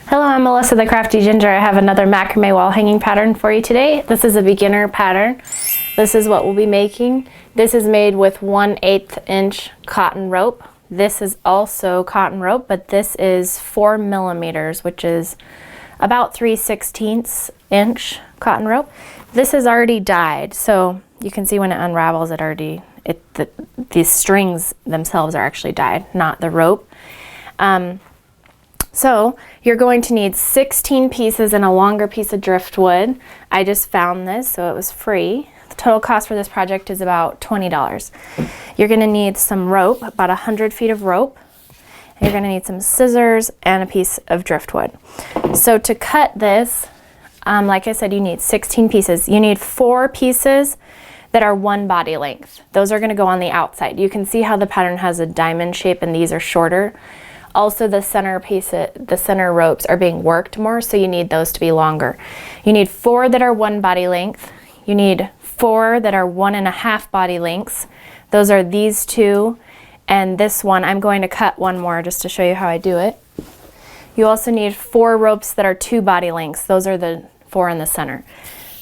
Hello, I'm Melissa the Crafty Ginger. I have another macrame wall hanging pattern for you today. This is a beginner pattern. This is what we'll be making. This is made with 1/8 inch cotton rope. This is also cotton rope, but this is 4 millimeters, which is about 3/16 inch cotton rope. This is already dyed, so you can see when it unravels, these strings themselves are actually dyed, not the rope. So you're going to need 16 pieces and a longer piece of driftwood. I just found this, so it was free. The total cost for this project is about $20. You're gonna need some rope, about 100 feet of rope. You're gonna need some scissors and a piece of driftwood. So to cut this, like I said, you need 16 pieces. You need 4 pieces that are 1 body length. Those are gonna go on the outside. You can see how the pattern has a diamond shape and these are shorter. Also, the center ropes are being worked more, so you need those to be longer. You need 4 that are 1 body length. You need 4 that are 1.5 body lengths. Those are these 2, and this one. I'm going to cut one more just to show you how I do it. You also need 4 ropes that are 2 body lengths. Those are the 4 in the center.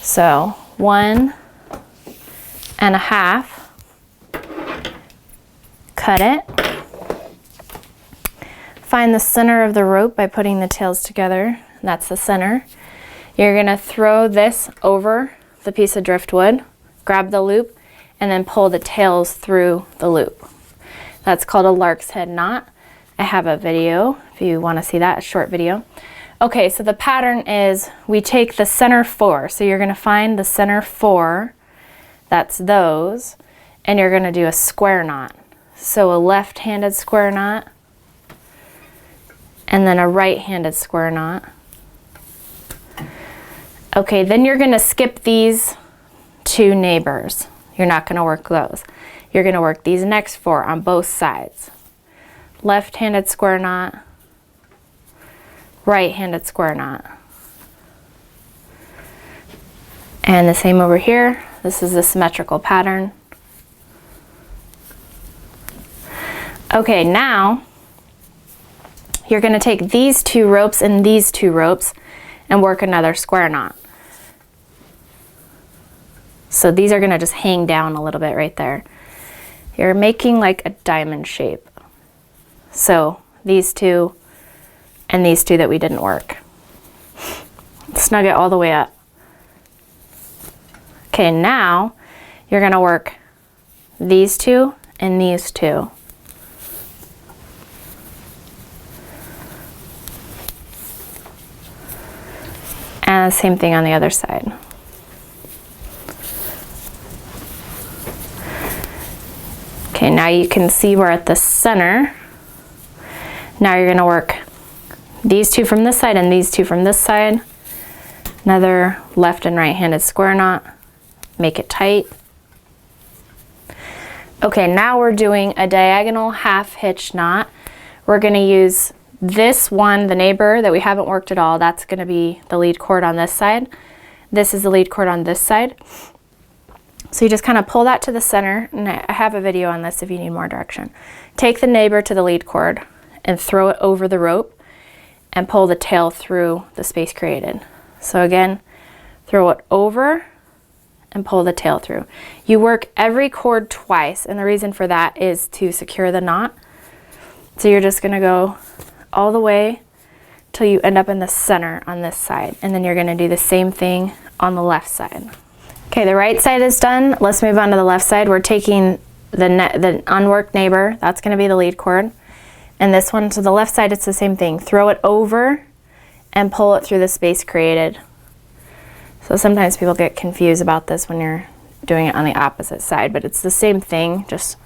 So 1.5, cut it. Find the center of the rope by putting the tails together. That's the center. You're gonna throw this over the piece of driftwood, grab the loop, and then pull the tails through the loop. That's called a lark's head knot. I have a video if you wanna see that, a short video. Okay, so the pattern is we take the center 4. So you're gonna find the center 4, that's those, and you're gonna do a square knot. So a left-handed square knot, and then a right-handed square knot. Okay, then you're gonna skip these 2 neighbors. You're not gonna work those. You're gonna work these next 4 on both sides. Left-handed square knot, right-handed square knot. And the same over here. This is a symmetrical pattern. Okay, now, you're going to take these 2 ropes and these 2 ropes and work another square knot. So these are going to just hang down a little bit right there. You're making like a diamond shape. So these 2 and these 2 that we didn't work. Snug it all the way up. Okay, now you're going to work these 2 and these 2. And the same thing on the other side. Okay, now you can see we're at the center. Now you're gonna work these 2 from this side and these 2 from this side. Another left and right-handed square knot. Make it tight. Okay, now we're doing a diagonal half hitch knot. We're gonna use this one, the neighbor that we haven't worked at all, that's going to be the lead cord on this side. This is the lead cord on this side. So you just kind of pull that to the center, and I have a video on this if you need more direction. Take the neighbor to the lead cord and throw it over the rope and pull the tail through the space created. So again, throw it over and pull the tail through. You work every cord twice, and the reason for that is to secure the knot. So you're just going to go all the way till you end up in the center on this side, and then you're going to do the same thing on the left side. Okay, the right side is done. Let's move on to the left side. We're taking the unworked neighbor, that's going to be the lead cord, and this one to the left side, it's the same thing. Throw it over and pull it through the space created. So sometimes people get confused about this when you're doing it on the opposite side, but it's the same thing, just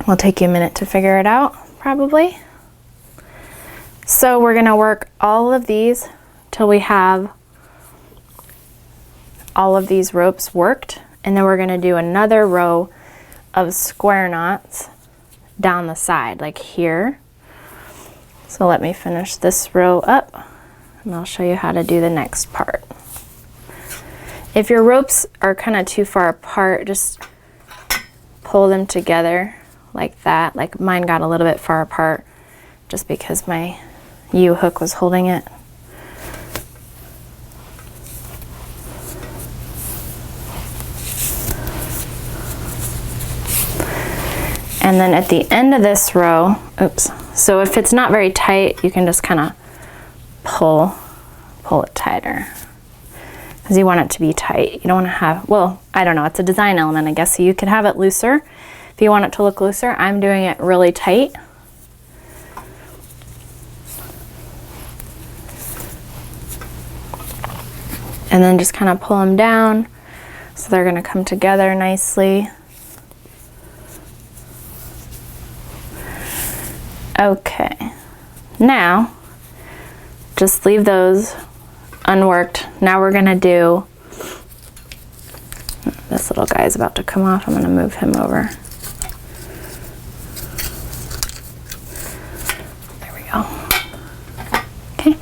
will take you a minute to figure it out probably. So we're going to work all of these till we have all of these ropes worked, and then we're going to do another row of square knots down the side, like here. So let me finish this row up, and I'll show you how to do the next part. If your ropes are kind of too far apart, just pull them together like that. Like mine got a little bit far apart just because my U-hook was holding it. And then at the end of this row, oops, so if it's not very tight, you can just kind of pull it tighter. Because you want it to be tight. You don't want to have, well, I don't know, it's a design element, I guess, so you could have it looser. If you want it to look looser, I'm doing it really tight. And then just kind of pull them down so they're going to come together nicely. Okay, now just leave those unworked. Now we're going to do, this little guy is about to come off. I'm going to move him over. There we go. Okay,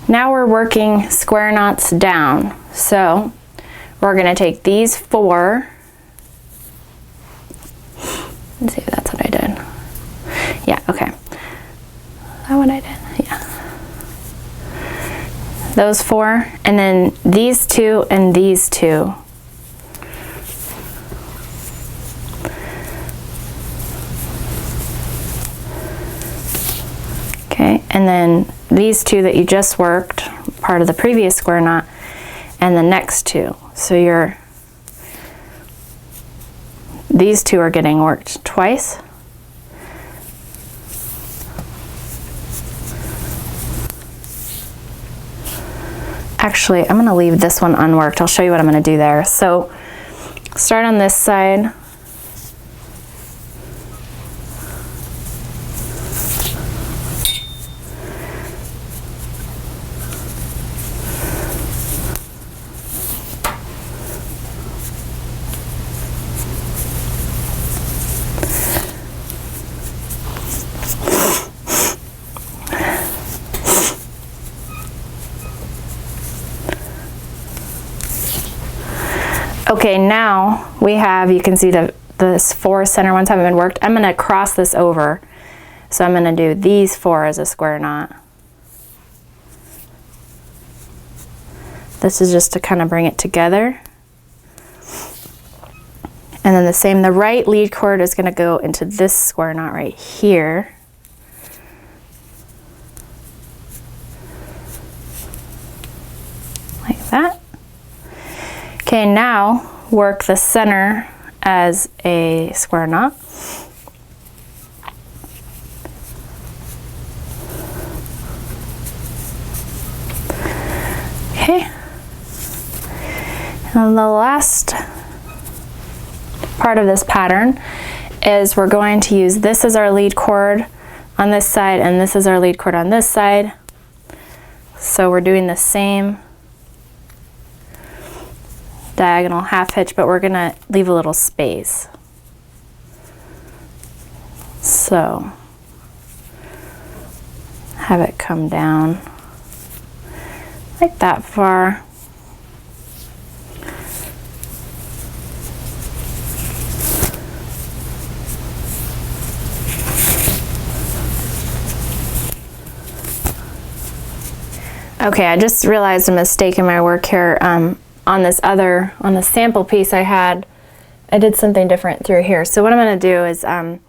now we're working square knots down. So we're going to take these 4. Let's see if that's what I did. Yeah, okay. Is that what I did? Yeah. Those 4, and then these 2 and these 2. Okay, and then these 2 that you just worked, part of the previous square knot, and the next 2. So these 2 are getting worked twice. Actually, I'm going to leave this one unworked. I'll show you what I'm going to do there. So start on this side. Okay, now we have, you can see the 4 center ones haven't been worked. I'm going to cross this over. So I'm going to do these 4 as a square knot. This is just to kind of bring it together. And then the right lead cord is going to go into this square knot right here. Like that. Okay, now work the center as a square knot. Okay. And the last part of this pattern is we're going to use this as our lead cord on this side, and this is our lead cord on this side. So we're doing the same diagonal half hitch, but we're gonna leave a little space. So have it come down like that far. Okay, I just realized a mistake in my work here. On the sample piece I did something different through here. So what I'm going to do is I'm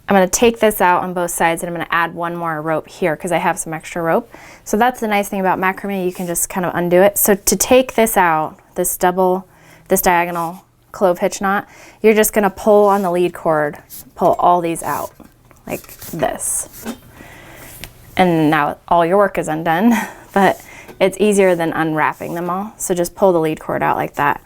going to take this out on both sides, and I'm going to add one more rope here because I have some extra rope. So that's the nice thing about macrame, you can just kind of undo it. So to take this out, this diagonal clove hitch knot, you're just going to pull on the lead cord, pull all these out like this. And now all your work is undone, but it's easier than unwrapping them all. So just pull the lead cord out like that.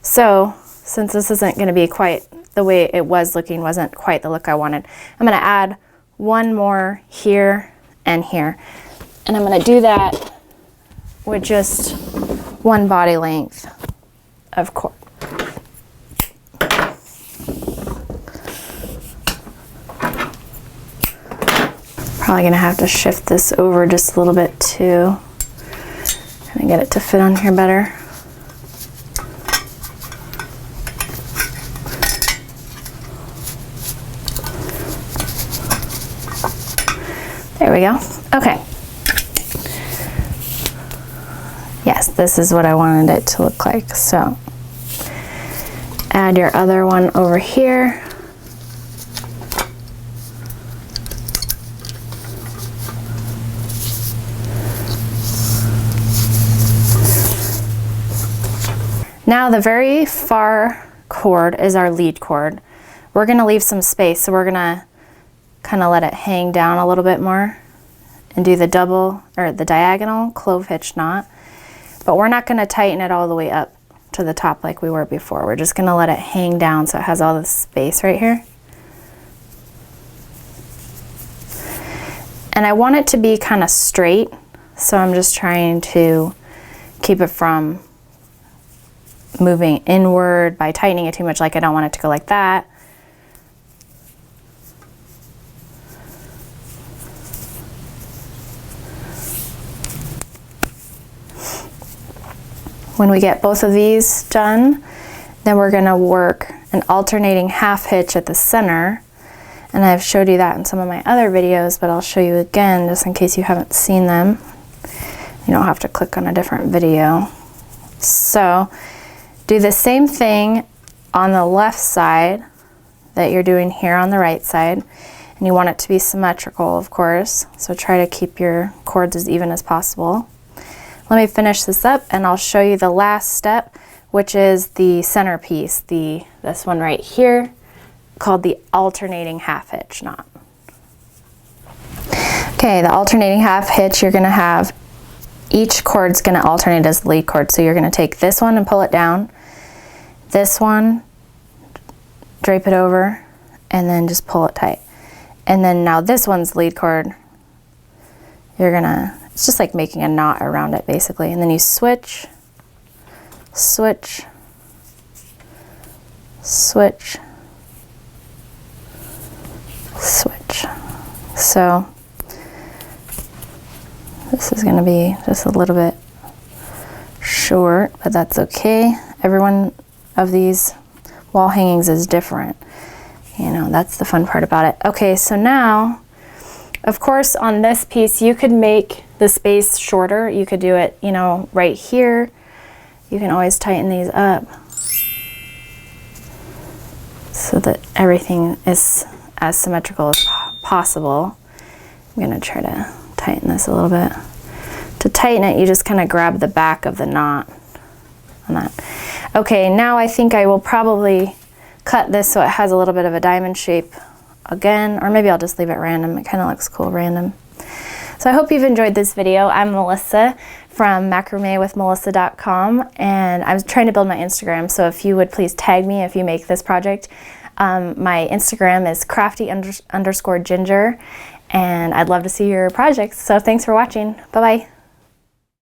So since this isn't going to be quite the way it was looking, wasn't quite the look I wanted, I'm going to add one more here and here. And I'm going to do that with just one body length of cord. Probably going to have to shift this over just a little bit too. And get it to fit on here better. There we go. Okay. Yes, this is what I wanted it to look like. So add your other one over here. Now the very far cord is our lead cord. We're gonna leave some space, so we're gonna kind of let it hang down a little bit more and do the double or the diagonal clove hitch knot. But we're not gonna tighten it all the way up to the top like we were before. We're just gonna let it hang down so it has all this space right here. And I want it to be kind of straight, so I'm just trying to keep it from moving inward by tightening it too much. Like I don't want it to go like that. When we get both of these done, then we're gonna work an alternating half hitch at the center. And I've showed you that in some of my other videos, but I'll show you again just in case you haven't seen them. You don't have to click on a different video. So do the same thing on the left side that you're doing here on the right side. And you want it to be symmetrical, of course. So try to keep your cords as even as possible. Let me finish this up and I'll show you the last step, which is the centerpiece, this one right here, called the alternating half hitch knot. Okay, the alternating half hitch, you're gonna have, each cord's gonna alternate as the lead cord. So you're gonna take this one and pull it down, this one, drape it over, and then just pull it tight. And then now this one's lead cord, you're gonna, it's just like making a knot around it basically. And then you switch, switch, switch, switch. So this is gonna be just a little bit short, but that's okay. Every one of these wall hangings is different. You know, that's the fun part about it. Okay, so now, of course, on this piece, you could make the space shorter. You could do it, you know, right here. You can always tighten these up so that everything is as symmetrical as possible. I'm gonna try to tighten this a little bit. To tighten it, you just kind of grab the back of the knot on that. Okay, now I think I will probably cut this so it has a little bit of a diamond shape again, or maybe I'll just leave it random. It kind of looks cool random. So I hope you've enjoyed this video. I'm Melissa from macramewithmelissa.com, and I'm trying to build my Instagram, so if you would please tag me if you make this project. My Instagram is crafty_ginger, and I'd love to see your projects. So thanks for watching. Bye-bye.